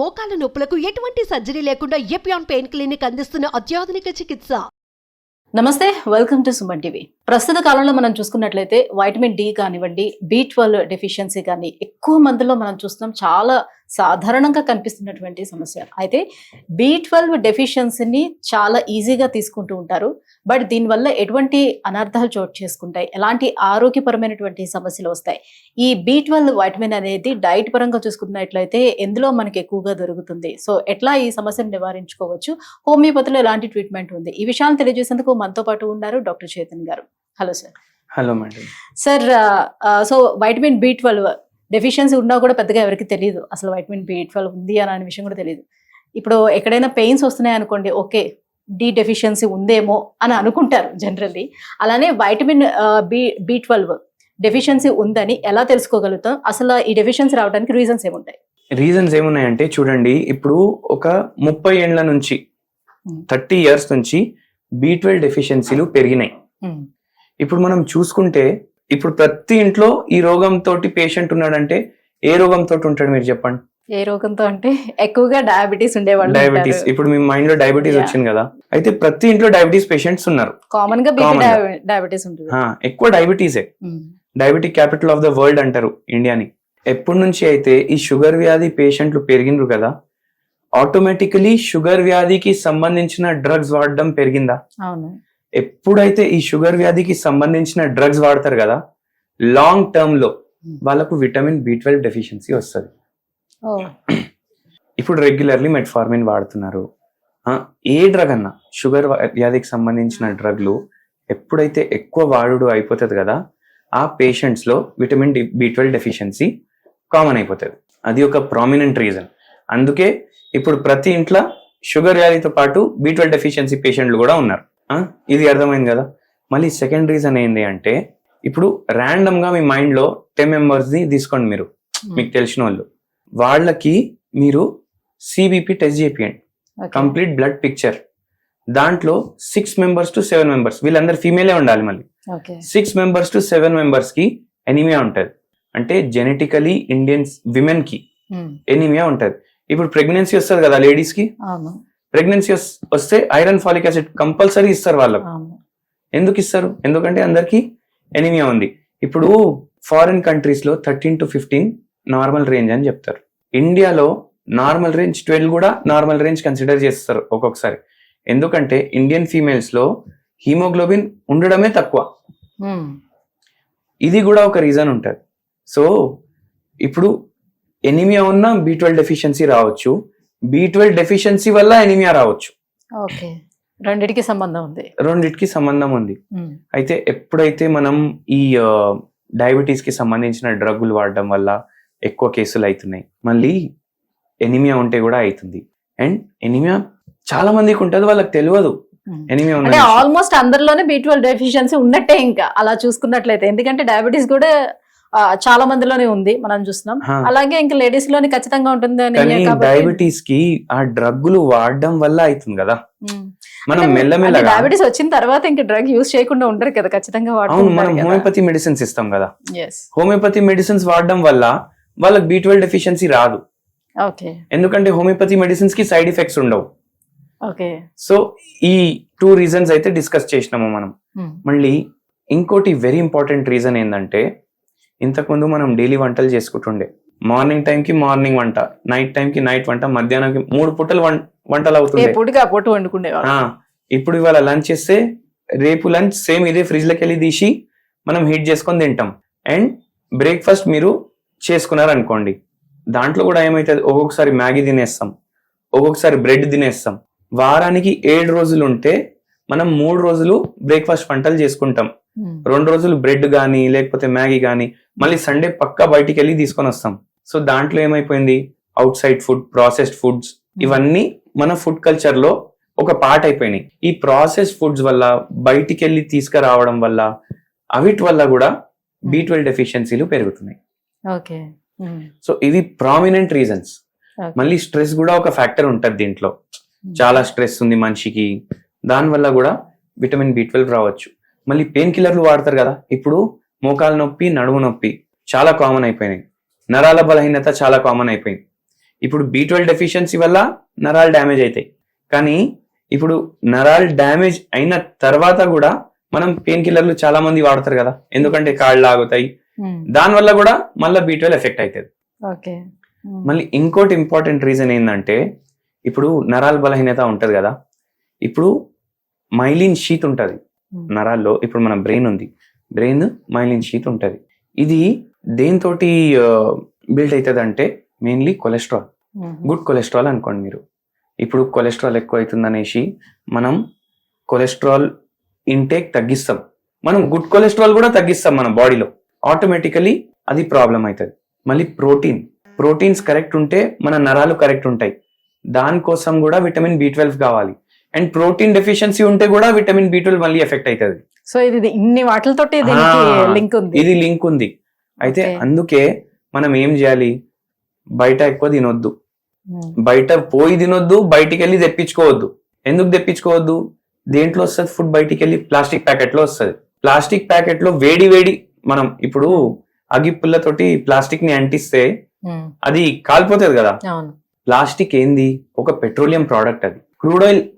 మోకాల నొప్పులకు ఎటువంటి సర్జరీ లేకుండా ఎపియాన్ పెయిన్ క్లినిక్ అందిస్తున్న అత్యాధునిక చికిత్స. నమస్తే, వెల్కమ్ టు సుమన్ టీవీ. ప్రస్తుత కాలంలో మనం చూసుకున్నట్లయితే వైటమిన్ డి కానివ్వండి, B12 డెఫిషియన్సీ కానీ ఎక్కువ మందిలో మనం చూస్తున్నాం. చాలా సాధారణంగా కనిపిస్తున్నటువంటి సమస్య. అయితే B12 డెఫిషియన్సీని చాలా ఈజీగా తీసుకుంటూ ఉంటారు. బట్ దీనివల్ల ఎటువంటి అనర్థాలు చోటు చేసుకుంటాయి, ఎలాంటి ఆరోగ్యపరమైనటువంటి సమస్యలు వస్తాయి. ఈ B12 వైటమిన్ అనేది డైట్ పరంగా చూసుకున్నట్లయితే ఎందులో మనకి ఎక్కువగా దొరుకుతుంది, సో ఎట్లా ఈ సమస్యను నివారించుకోవచ్చు, హోమియోపతిలో ఎలాంటి ట్రీట్మెంట్ ఉంది, ఈ విషయాన్ని తెలియజేసేందుకు మనతో పాటు ఉన్నారు డాక్టర్ చేతన్ గారు. Hello sir. Hello madam. Sir, so vitamin B12 deficiency ఉన్నా కూడా పెద్దగా ఎవరికి తెలియదు, అసలు వైటమిన్ B12 ఉంది అనే విషయం కూడా తెలియదు. ఇప్పుడు ఎక్కడైనా పెయిన్స్ వస్తున్నాయి అనుకోండి, ఓకే డి డెఫిషియన్సీ ఉందేమో అని అనుకుంటారు జనరల్లీ. అలానే వైటమిన్ B12 డెఫిషియన్సీ ఉందని ఎలా తెలుసుకోగలుగుతాం? అసలు ఈ డెఫిషియన్సీ రావడానికి రీజన్స్ ఏముంటాయి? రీజన్స్ ఏమున్నాయంటే చూడండి, ఇప్పుడు ఒక 30 ఏళ్ల నుంచి 30 years నుంచి B12 డెఫిషియన్సీలు పెరిగినాయి. ఇప్పుడు మనం చూసుకుంటే ఇప్పుడు ప్రతి ఇంట్లో ఈ రోగంతో పేషెంట్ ఉన్నాడంటే ఏ రోగంతో ఉంటాడు మీరు చెప్పండి? ఏ రోగంతో అంటే ఎక్కువగా డయాబెటీస్ ఉండేవాళ్ళు. డయాబెటీస్. ఇప్పుడు మీ మైండ్ లో డయాబెటీస్ వచ్చింది కదా, అయితే ప్రతి ఇంట్లో డయాబెటీస్ పేషెంట్స్ ఉన్నారు. కామన్ గా డయాబెటీస్ ఉంటుంది. ఎక్కువ డయాబెటీసే. Diabetic capital of the world అంటారు ఇండియాని. ఎప్పటి నుంచి అయితే ఈ షుగర్ వ్యాధి పేషెంట్లు పెరిగినరు కదా, ఆటోమేటికలీ షుగర్ వ్యాధికి సంబంధించిన డ్రగ్స్ వాడడం పెరిగిందా? అవును. ఎప్పుడైతే ఈ షుగర్ వ్యాధికి సంబంధించిన డ్రగ్స్ వాడతారు కదా, లాంగ్ టర్మ్ లో వాళ్ళకు విటమిన్ B12 డెఫిషియన్సీ వస్తుంది. ఇప్పుడు రెగ్యులర్లీ మెట్ఫార్మిన్ వాడుతున్నారు. ఏ డ్రగ్ అన్నా షుగర్ వ్యాధికి సంబంధించిన డ్రగ్లు ఎప్పుడైతే ఎక్కువ వాడుడు అయిపోతుంది కదా, ఆ పేషెంట్స్ లో విటమిన్ B12 డెఫిషియన్సీ కామన్ అయిపోతుంది. అది ఒక ప్రామినెంట్ రీజన్. అందుకే ఇప్పుడు ప్రతి ఇంట్లో షుగర్ వ్యాధితో పాటు B12 డెఫిషియన్సీ పేషెంట్లు కూడా ఉన్నారు. ఇది అర్థమైంది కదా. మళ్ళీ సెకండ్ రీజన్ ఏంటి అంటే, ఇప్పుడు ర్యాండమ్ గా మీ మైండ్ లో 10 members ని తీసుకోండి, మీరు మీకు తెలిసిన వాళ్ళు, వాళ్ళకి మీరు CBP టెస్ట్ చేపియండి, కంప్లీట్ బ్లడ్ పిక్చర్. దాంట్లో 6 members to 7 members, వీళ్ళందరూ ఫీమేలే ఉండాలి. మళ్ళీ 6 members to 7 members కి ఎనీమియా ఉంటది. అంటే జెనెటికలీ ఇండియన్స్ విమెన్ కి ఎనీమియా ఉంటది. ఇప్పుడు ప్రెగ్నెన్సీ వస్తుంది కదా లేడీస్ కి, ప్రెగ్నెన్సీ వస్తే ఐరన్ ఫాలిక్ యాసిడ్ కంపల్సరీ ఇస్తారు వాళ్ళకు. ఎందుకు ఇస్తారు? ఎందుకంటే అందరికి ఎనీమియా ఉంది. ఇప్పుడు ఫారిన్ కంట్రీస్ లో 13 to 15 నార్మల్ రేంజ్ అని చెప్తారు. ఇండియాలో నార్మల్ రేంజ్ 12 కూడా నార్మల్ రేంజ్ కన్సిడర్ చేస్తారు ఒక్కొక్కసారి. ఎందుకంటే ఇండియన్ ఫీమేల్స్ లో హీమోగ్లోబిన్ ఉండడమే తక్కువ. ఇది కూడా ఒక రీజన్ ఉంటుంది. సో ఇప్పుడు ఎనీమియా ఉన్న B12 డెఫిషియన్సీ రావచ్చు, B12 డెఫిషియన్సీ వల్ల ఎనీమియా రావచ్చు. రెండిటికి సంబంధం ఉంది. అయితే ఎప్పుడైతే మనం ఈ డయాబెటీస్ కి సంబంధించిన డ్రగ్గులు వాడడం వల్ల ఎక్కువ కేసులు అవుతున్నాయి. మళ్ళీ ఎనీమియా ఉంటే కూడా అవుతుంది. అండ్ ఎనీమియా చాలా మందికి ఉంటుంది, వాళ్ళకి తెలియదు ఎనీమియా ఉంది. ఆల్మోస్ట్ అందరిలోనే B12 డెఫిషియన్సీ ఉన్నట్టే ఇంకా అలా చూసుకున్నట్లయితే. ఎందుకంటే డయాబెటీస్ కూడా చాలా మందిలోనే ఉంది, మనం చూస్తున్నాం. అలాగే ఇంకా లేడీస్ లోని ఖచ్చితంగా ఉంటుంది. డయాబెటీస్ కి ఆ డ్రగ్గులు వాడడం వల్ల అవుతుంది కదా. మనం మెల్లమెల్లగా డయాబెటీస్ వచ్చిన తర్వాత ఇంకా డ్రగ్ యూజ్ చేయకుండా ఉండరు కదా, ఖచ్చితంగా అవును. మనం హోమియోపతి మెడిసిన్స్ ఇస్తాం కదా, హోమియోపతి మెడిసిన్స్ వాడడం వల్ల వాళ్ళకి B12 డెఫిషియన్సీ రాదు. ఎందుకంటే హోమియోపతి మెడిసిన్స్ కి సైడ్ ఎఫెక్ట్స్ ఉండవు. సో ఈ 2 reasons అయితే డిస్కస్ చేసినాము మనం. మళ్ళీ ఇంకోటి వెరీ ఇంపార్టెంట్ రీజన్ ఏంటంటే, ఇంతకుముందు మనం డైలీ వంటలు చేసుకుంటుండే. మార్నింగ్ టైం కి మార్నింగ్ వంట, నైట్ టైం కి నైట్ వంట, మధ్యాహ్నంకి 3 పూటలు వంటలు అవుతుంది. ఇప్పుడు ఇవాళ లంచ్ చేస్తే రేపు లంచ్ సేమ్ ఇదే ఫ్రిడ్జ్ లోకి వెళ్ళి తీసి మనం హీట్ చేసుకొని తింటాం. అండ్ బ్రేక్ఫాస్ట్ మీరు చేసుకున్నారు అనుకోండి, దాంట్లో కూడా ఏమైతుంది, ఒక్కొక్కసారి మ్యాగీ తినేస్తాం, ఒక్కొక్కసారి బ్రెడ్ తినేస్తాం. వారానికి 7 రోజులు ఉంటే మనం 3 రోజులు బ్రేక్ఫాస్ట్ వంటలు చేసుకుంటాం, 2 రోజులు బ్రెడ్ గానీ లేకపోతే మ్యాగీ గానీ, మళ్ళీ సండే పక్కా బయటికి వెళ్ళి తీసుకొని వస్తాం. సో దాంట్లో ఏమైపోయింది, out side food, processed foods, ఇవన్నీ మన ఫుడ్ కల్చర్ లో ఒక పార్ట్ అయిపోయినాయి. ఈ ప్రాసెస్డ్ ఫుడ్స్ వల్ల, బయటికి వెళ్ళి తీసుకురావడం వల్ల, అవిటి వల్ల కూడా B12 డెఫిషియన్సీలు పెరుగుతున్నాయి. సో ఇవి ప్రామినెంట్ రీజన్స్. మళ్ళీ స్ట్రెస్ కూడా ఒక ఫ్యాక్టర్ ఉంటుంది దీంట్లో. చాలా స్ట్రెస్ ఉంది మనిషికి, దానివల్ల కూడా విటమిన్ B12 రావచ్చు. మళ్ళీ పెయిన్ కిల్లర్లు వాడతారు కదా, ఇప్పుడు మోకాల నొప్పి, నడుము నొప్పి చాలా కామన్ అయిపోయినాయి, నరాల బలహీనత చాలా కామన్ అయిపోయింది. ఇప్పుడు B12 డెఫిషియన్సీ వల్ల నరాలు డ్యామేజ్ అవుతాయి. కానీ ఇప్పుడు నరాలు డ్యామేజ్ అయిన తర్వాత కూడా మనం పెయిన్ కిల్లర్లు చాలా మంది వాడతారు కదా, ఎందుకంటే కాళ్ళు ఆగుతాయి, దాని వల్ల కూడా మళ్ళీ B12 ఎఫెక్ట్ అవుతుంది. ఓకే. మళ్ళీ ఇంకోటి ఇంపార్టెంట్ రీజన్ ఏంటంటే, ఇప్పుడు నరాల బలహీనత ఉంటది కదా, ఇప్పుడు మైలిన్ షీత్ ఉంటది నరాల్లో. ఇప్పుడు మన బ్రెయిన్ ఉంది, బ్రెయిన్ మైలిన్ షీత్ ఉంటది. ఇది దేనితోటి బిల్డ్ అవుతుంది అంటే మెయిన్లీ కొలెస్ట్రాల్, గుడ్ కొలెస్ట్రాల్ అనుకోండి మీరు. ఇప్పుడు కొలెస్ట్రాల్ ఎక్కువ అవుతుంది అనేసి మనం కొలెస్ట్రాల్ ఇంటేక్ తగ్గిస్తాం, మనం గుడ్ కొలెస్ట్రాల్ కూడా తగ్గిస్తాం మన బాడీలో, ఆటోమేటికలీ అది ప్రాబ్లం అవుతుంది. మళ్ళీ ప్రోటీన్స్ కరెక్ట్ ఉంటే మన నరాలు కరెక్ట్ ఉంటాయి, దానికోసం కూడా విటమిన్ B12 కావాలి. అండ్ ప్రోటీన్ డెఫిషియన్సీ ఉంటే కూడా విటమిన్ B12 మళ్ళీ ఎఫెక్ట్ అవుతుంది. సో ఇది ఇన్ని వాటితో లింక్ ఉంది, ఇది లింక్ ఉంది. అయితే అందుకే మనం ఏం చేయాలి, బయట ఎక్కువ తినొద్దు, బయట పోయి తినొద్దు, బయటికి వెళ్ళి తెప్పించుకోవద్దు. ఎందుకు తెప్పించుకోవద్దు, దేంట్లో వస్తుంది ఫుడ్ బయటికి వెళ్ళి, ప్లాస్టిక్ ప్యాకెట్ లో వస్తుంది. ప్లాస్టిక్ ప్యాకెట్ లో వేడి మనం ఇప్పుడు అగిప్పులతోటి ప్లాస్టిక్ ని అంటిస్తే అది కాలిపోతుంది కదా. ప్లాస్టిక్ ఏంది, ఒక పెట్రోలియం ప్రోడక్ట్. అది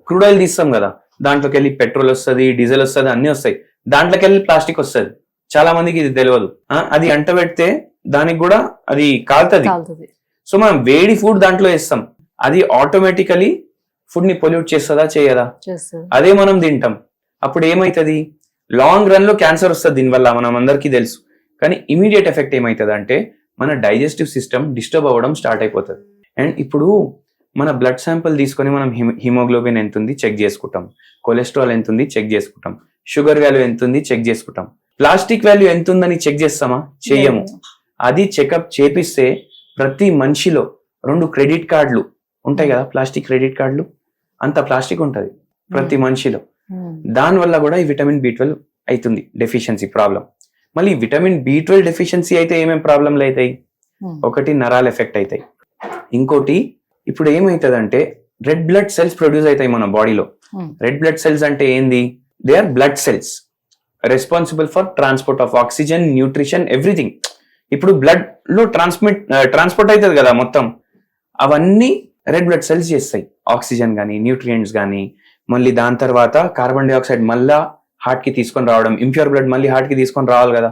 క్రూడ్ ఆయిల్ తీస్తాం కదా, దాంట్లోకి వెళ్ళి పెట్రోల్ వస్తుంది, డీజిల్ వస్తుంది, అన్ని వస్తాయి, దాంట్లోకి వెళ్ళి ప్లాస్టిక్ వస్తుంది. చాలా మందికి ఇది తెలియదు. అది అంటబెడితే దానికి కూడా అది కాలుతుంది. సో మనం వేడి ఫుడ్ దాంట్లో వేస్తాం, అది ఆటోమేటికలీ ఫుడ్ ని పొల్యూట్ చేస్తుందా చేయదా? అదే మనం తింటాం. అప్పుడు ఏమైతుంది, లాంగ్ రన్ లో క్యాన్సర్ వస్తుంది దీనివల్ల, మనం అందరికీ తెలుసు. కానీ ఇమీడియట్ ఎఫెక్ట్ ఏమవుతుంది అంటే మన డైజెస్టివ్ సిస్టమ్ డిస్టర్బ్ అవ్వడం స్టార్ట్ అయిపోతుంది. అండ్ ఇప్పుడు మన బ్లడ్ శాంపుల్ తీసుకొని మనం హిమోగ్లోబిన్ ఎంత ఉంది చెక్ చేసుకుంటాం, కొలెస్ట్రాల్ ఎంత ఉంది చెక్ చేసుకుంటాం, షుగర్ వాల్యూ ఎంత ఉంది చెక్ చేసుకుంటాం. ప్లాస్టిక్ వాల్యూ ఎంత ఉందని చెక్ చేస్తామా? చెయ్యము. అది చెకప్ చేపిస్తే ప్రతి మనిషిలో 2 క్రెడిట్ కార్డులు ఉంటాయి కదా, ప్లాస్టిక్ క్రెడిట్ కార్డులు, అంత ప్లాస్టిక్ ఉంటది ప్రతి మనిషిలో. దాని వల్ల కూడా ఈ విటమిన్ B12 అవుతుంది డెఫిషియన్సీ ప్రాబ్లం. మళ్ళీ విటమిన్ B12 డెఫిషియన్సీ అయితే ఏమేమి ప్రాబ్లంలు అవుతాయి, ఒకటి నరాలు ఎఫెక్ట్ అవుతాయి, ఇంకోటి ఇప్పుడు ఏమవుతుందంటే రెడ్ బ్లడ్ సెల్స్ ప్రొడ్యూస్ అవుతాయి మన బాడీలో. రెడ్ బ్లడ్ సెల్స్ అంటే ఏంది, they are blood cells responsible for transport of oxygen, nutrition, everything. ఇప్పుడు బ్లడ్ లో ట్రాన్స్పోర్ట్ అవుతుంది కదా మొత్తం, అవన్నీ రెడ్ బ్లడ్ సెల్స్ చేస్తాయి, ఆక్సిజన్ గానీ, న్యూట్రియంట్స్ గానీ. మళ్ళీ దాని తర్వాత కార్బన్ డైఆక్సైడ్ మళ్ళా హార్ట్ కి తీసుకొని రావడం, ఇంప్యూర్ బ్లడ్ మళ్ళీ హార్ట్ కి తీసుకొని రావాలి కదా,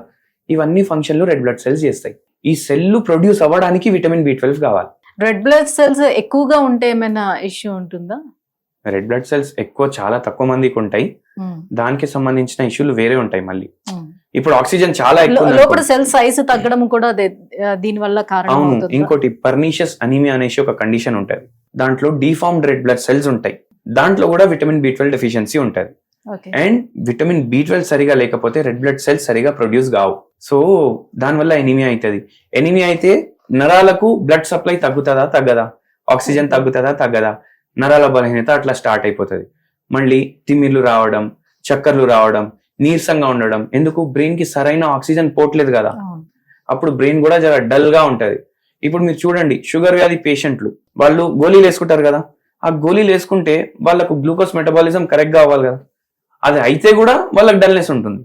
ఇవన్నీ ఫంక్షన్లు రెడ్ బ్లడ్ సెల్స్ చేస్తాయి. ఈ సెల్ ప్రొడ్యూస్ అవ్వడానికి విటమిన్ B12 కావాలి. రెడ్ బ్లడ్ సెల్స్ ఎక్కువగా ఉంటే ఏమైనా ఇష్యూ ఉంటుందా? రెడ్ బ్లడ్ సెల్స్ ఎక్కువ చాలా తక్కువ మందికి ఉంటాయి, దానికి సంబంధించిన ఇష్యూలు వేరే ఉంటాయి. మళ్ళీ ఇప్పుడు ఆక్సిజన్ చాలా ఎక్కువ, సెల్ సైజ్ తగ్గడం కూడా దీని వల్ల కారణం. అవును. ఇంకోటి పర్నీషియస్ అనీమియా అనేసి ఒక కండిషన్ ఉంటది, దాంట్లో డిఫార్మ్డ్ రెడ్ బ్లడ్ సెల్స్ ఉంటాయి, దాంట్లో కూడా విటమిన్ B12 డెఫిషియన్సీ ఉంటది. అండ్ విటమిన్ B12 సరిగా లేకపోతే రెడ్ బ్లడ్ సెల్స్ సరిగా ప్రొడ్యూస్ కావు. సో దానివల్ల ఎనీమియా అవుతుంది. ఎనీమియా అయితే నరాలకు బ్లడ్ సప్లై తగ్గుతుందా తగ్గదా, ఆక్సిజన్ తగ్గుతుందా తగ్గదా, నరాల బలహీనత అట్లా స్టార్ట్ అయిపోతుంది. మళ్ళీ తిమ్మిర్లు రావడం, చక్కర్లు రావడం, నీరసంగా ఉండడం. ఎందుకు, బ్రెయిన్ కి సరైన ఆక్సిజన్ పోట్లేదు కదా, అప్పుడు బ్రెయిన్ కూడా జర డల్ గా ఉంటది. ఇప్పుడు మీరు చూడండి, షుగర్ వ్యాధి పేషెంట్లు వాళ్ళు గోళీలు వేసుకుంటారు కదా, ఆ గోళీలు వేసుకుంటే వాళ్ళకు గ్లూకోజ్ మెటబాలిజం కరెక్ట్ గా అవ్వాలి కదా, అది అయితే కూడా వాళ్ళకి డల్నెస్ ఉంటుంది.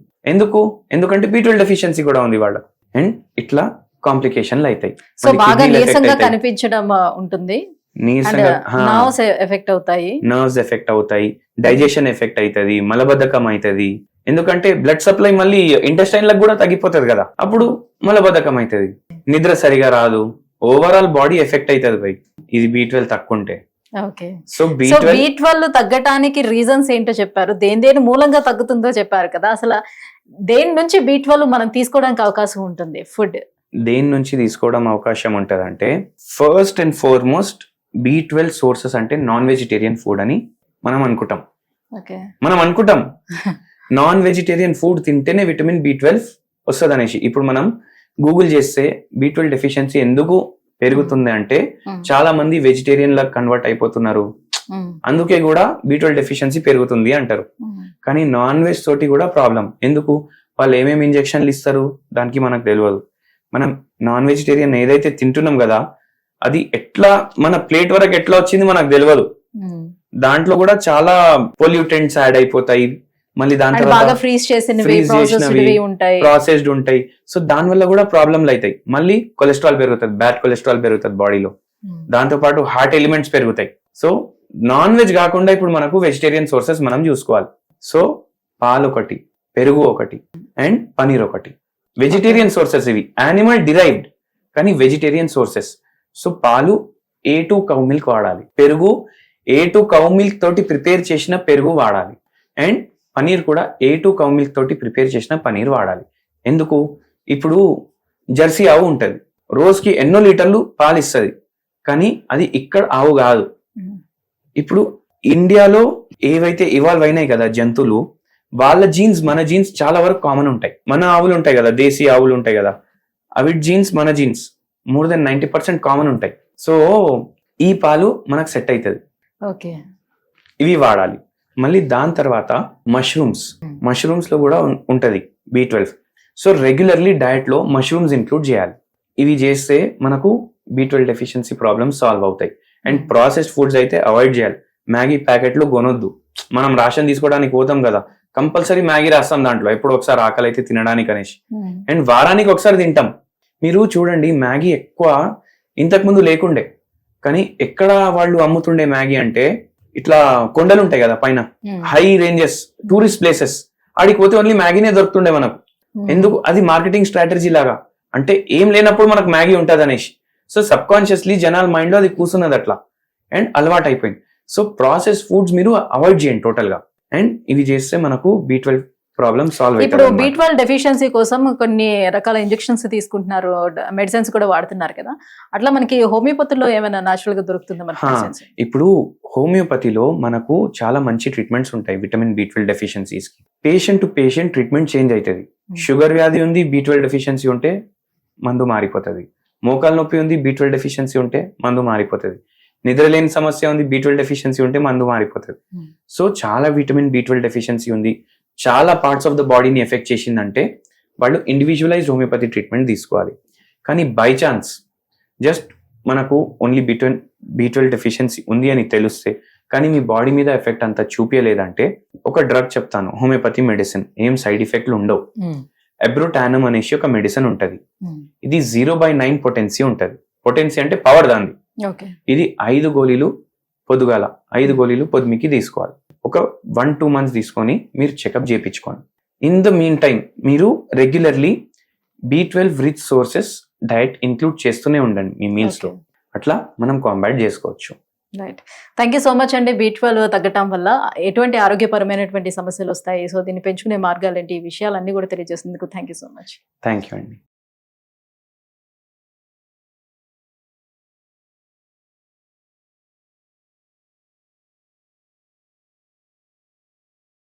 ఎందుకంటే B12 డెఫిషియన్సీ కూడా ఉంది వాళ్ళకు. అండ్ ఇట్లా కాంప్లికేషన్లు అవుతాయి. సో బాగా నీరసంగా కనిపించడం ఉంటుంది, నర్వ్స్ ఎఫెక్ట్ అవుతాయి, డైజెషన్ ఎఫెక్ట్ అవుతుంది, మలబద్ధకం అవుతుంది. ఎందుకంటే బ్లడ్ సప్లై మళ్ళీ ఇంటెస్టైన్ లకు కూడా తగ్గిపోతుంది కదా, అప్పుడు మలబద్ధకం అవుతుంది, నిద్ర సరిగా రాదు, ఓవరాల్ బాడీ ఎఫెక్ట్ అవుతుంది బై ఇది B12 తక్కువ ఉంటే. సో B12 తగ్గటానికి రీజన్స్ ఏంటో చెప్పారు, దేని మూలంగా తగ్గుతుందో చెప్పారు కదా. అసలు దేని నుంచి B12 మనం తీసుకోవడానికి అవకాశం ఉంటుంది, ఫుడ్ దేని నుంచి తీసుకోవడం అవకాశం ఉంటుంది అంటే, first and foremost B12 sources అంటే నాన్ వెజిటేరియన్ ఫుడ్ అని మనం అనుకుంటాం. నాన్ వెజిటేరియన్ ఫుడ్ తింటేనే విటమిన్ B12 వస్తుంది అనేసి. ఇప్పుడు మనం గూగుల్ చేస్తే B12 డెఫిషియన్సీ ఎందుకు పెరుగుతుంది అంటే చాలా మంది వెజిటేరియన్ లా కన్వర్ట్ అయిపోతున్నారు, అందుకే కూడా B12 డెఫిషియన్సీ పెరుగుతుంది అంటారు. కానీ నాన్ వెజ్ తోటి కూడా ప్రాబ్లం. ఎందుకు, వాళ్ళు ఏమేమి ఇంజెక్షన్లు ఇస్తారు దానికి మనకు తెలియదు. మనం నాన్ వెజిటేరియన్ ఏదైతే తింటున్నాం కదా, అది ఎట్లా మన ప్లేట్ వరకు ఎట్లా వచ్చింది మనకు తెలియదు, దాంట్లో కూడా చాలా పొల్యూటెంట్స్ యాడ్ అయిపోతాయి, మళ్ళీ దాని తర్వాత ప్రాసెస్డ్ ఉంటాయి. సో దాని వల్ల కూడా ప్రాబ్లంలు అవుతాయి. మళ్ళీ కొలెస్ట్రాల్ పెరుగుతుంది, బ్యాడ్ కొలెస్ట్రాల్ పెరుగుతుంది బాడీలో. దాంతోపాటు హార్ట్ ఎలిమెంట్స్ పెరుగుతాయి. సో నాన్ వెజ్ కాకుండా ఇప్పుడు మనకు వెజిటేరియన్ సోర్సెస్ మనం చూసుకోవాలి. సో పాలు ఒకటి, పెరుగు ఒకటి అండ్ పనీర్ ఒకటి. వెజిటేరియన్ సోర్సెస్ ఇవి, యానిమల్ డిరైవ్డ్ కానీ వెజిటేరియన్ సోర్సెస్. సో పాలు A2 కౌ మిల్క్ వాడాలి, పెరుగు A2 కౌ మిల్క్ తోటి ప్రిపేర్ చేసిన పెరుగు వాడాలి అండ్ పనీర్ కూడా A2 కౌ మిల్క్ తోటి ప్రిపేర్ చేసిన పనీర్ వాడాలి. ఎందుకు? ఇప్పుడు జెర్సీ ఆవు ఉంటది, రోజుకి ఎన్నో లీటర్లు పాలు ఇస్తుంది, కానీ అది ఇక్కడ ఆవు కాదు. ఇప్పుడు ఇండియాలో ఏవైతే ఇవాల్వ్ అయినాయి కదా జంతువులు, వాళ్ళ జీన్స్ మన జీన్స్ చాలా వరకు కామన్ ఉంటాయి. మన ఆవులు ఉంటాయి కదా, దేశీ ఆవులు ఉంటాయి కదా, అవి జీన్స్ మన జీన్స్ మోర్ దెన్ 90% కామన్ ఉంటాయి. సో ఈ పాలు మనకు సెట్ అవుతుంది. ఓకే, ఇవి వాడాలి. మళ్ళీ దాని తర్వాత మష్రూమ్స్ లో కూడా ఉంటది B12. సో రెగ్యులర్లీ డయట్ లో మష్రూమ్స్ ఇంక్లూడ్ చేయాలి. ఇవి చేస్తే మనకు B12 డెఫిషియన్సీ ప్రాబ్లమ్స్ సాల్వ్ అవుతాయి. అండ్ ప్రాసెస్డ్ ఫుడ్స్ అయితే అవాయిడ్ చేయాలి. మ్యాగీ ప్యాకెట్లు కొనొద్దు. మనం రేషన్ తీసుకోవడానికి పోతాం కదా, కంపల్సరీ మ్యాగీ రాస్తాం దాంట్లో, ఎప్పుడు ఒకసారి ఆకలి అయితే తినడానికి అనేసి. అండ్ వారానికి ఒకసారి తింటాం. మీరు చూడండి, మ్యాగీ ఎక్కువ ఇంతకు ముందు లేకుండే, కానీ ఎక్కడ వాళ్ళు అమ్ముతుండే మ్యాగీ అంటే ఇట్లా కొండలు ఉంటాయి కదా పైన, హై రేంజెస్, టూరిస్ట్ ప్లేసెస్, ఆడికి పోతే ఓన్లీ మ్యాగీనే దొరుకుతుండే మనకు. ఎందుకు? అది మార్కెటింగ్ స్ట్రాటజీ లాగా, అంటే ఏం లేనప్పుడు మనకు మ్యాగీ ఉంటుంది అనేసి. సో సబ్ కాన్షియస్లీ జనాల మైండ్ లో అది కూర్చున్నది అట్లా అండ్ అలవాటు అయిపోయింది. సో ప్రాసెస్ ఫుడ్స్ మీరు అవాయిడ్ చేయండి టోటల్ గా. అండ్ ఇవి చేస్తే మనకు B12 ప్రాబ్లమ్ సాల్వ్ ఇప్పుడు అవుతుంది. B12 డెఫిషియన్సీ కోసం కొన్ని రకాల ఇంజెక్షన్స్ తీసుకుంటున్నారు, మెడిసిన్స్ కూడా వాడుతున్నారు కదా, అట్లా మనకి హోమియోపతిలో ఏమైనా న్యాచురల్ గా దొరుకుతుందా మనకి medicines? ఇప్పుడు హోమియోపతిలో మనకు చాలా మంచి ట్రీట్మెంట్స్ ఉంటాయి విటమిన్ B12 డెఫిషియన్సీస్ కి. Patient to patient treatment change అవుతుంది. షుగర్ వ్యాధి ఉంది, B12 డెఫిషియన్సీ ఉంటే మందు మారిపోతుంది. మోకాల నొప్పి ఉంది, B12 డెఫిషియన్సీ ఉంటే మందు మారిపోతుంది. నిద్రలేని సమస్య ఉంది, B12 డెఫిషియన్సీ ఉంటే మందు మారిపోతుంది. సో చాలా విటమిన్ B12 డెఫిషియన్సీ ఉంది, చాలా పార్ట్స్ ఆఫ్ ద బాడీని ఎఫెక్ట్ చేసిందంటే వాళ్ళు ఇండివిజువలైజ్డ్ హోమియోపతి ట్రీట్మెంట్ తీసుకోవాలి. కానీ బై ఛాన్స్ జస్ట్ మనకు ఓన్లీ B12 డెఫిషియన్సీ ఉంది అని తెలిస్తే, కానీ మీ బాడీ మీద ఎఫెక్ట్ అంతా చూపించలేదంటే ఒక డ్రగ్ చెప్తాను, హోమియోపతి మెడిసిన్, ఏం సైడ్ ఎఫెక్ట్లు ఉండవు. ఎబ్రోటానమ్ అనేసి ఒక మెడిసిన్ ఉంటది. ఇది 0/9 పొటెన్సీ ఉంటది. పొటెన్సీ అంటే పవర్ దాన్ని. ఇది 5 గోళీలు పొద్దుగాల, 5 గోళీలు పొద్దుమికి తీసుకోవాలి. ఒక 1-2 months తీసుకొని మీరు చెకప్ చేయించుకోండి. ఇన్ ద మీన్ టైం మీరు regularly B12 rich sources diet include చేస్తూనే ఉండండి మీ మీల్స్ లో. అట్లా మనం కాంబాట్ చేసుకోవచ్చు. Right, thank you so much అండి. B12 తగ్గటం వల్ల ఎటువంటి ఆరోగ్యపరమైనటువంటి సమస్యలు వస్తాయి, సో దీన్ని పెంచుకునే మార్గాలు ఏంటి, ఈ విషయాలన్నీ కూడా తెలియజేసినందుకు thank you so much. Thank you అండి.